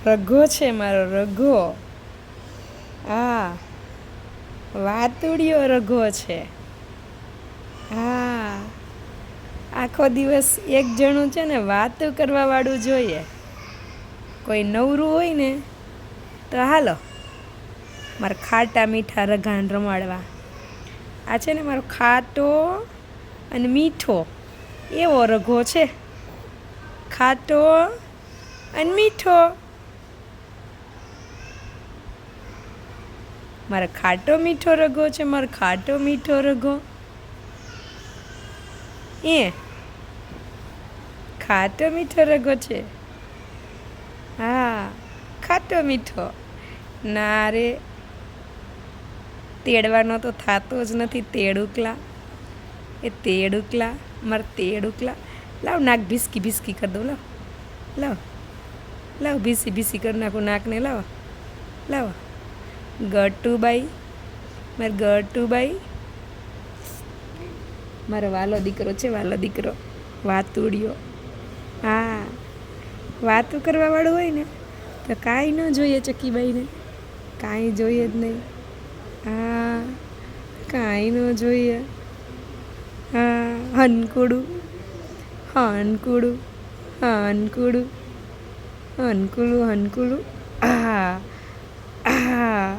રઘો છે મારો રઘો. હા, વાતુડિયો રઘો છે. હા, આખો દિવસ એક જણું છે ને વાતું કરવા વાળું જોઈએ. કોઈ નવરું હોય ને તો હાલો મારા ખાટા મીઠા રઘાને રમાડવા. આ છે ને મારો ખાટો અને મીઠો એવો રઘો છે. ખાટો અને મીઠો. મારો ખાટો મીઠો રઘો છે, મારો ખાટો મીઠો રઘો. એ ખાટો મીઠો રઘો છે. હા, ખાટો મીઠો. ના રે, તેડવાનો તો થતો જ નથી. તેડુકલા એ તેડુકલા, મારા તેડુકલા. લાવ નાક ભીસકી ભીસકી કરી દઉં. લાવ લાવ લાવ, ભીસી ભીસી કરી નાખું નાકને. લાવો લાવો. ગટુબાઈ, મારો ગટુબાઈ, મારો વાલો દીકરો છે. વાલો દીકરો વાતુડિયો. હા, વાતું કરવા વાળું હોય ને તો કાંઈ ન જોઈએ ચકીબાઈને. કાંઈ જોઈએ જ નહીં. હા, કાંઈ ન જોઈએ. હા, હનકુડું હનકુડું હનકુડું હનકુડું હનકુડું. હા હા.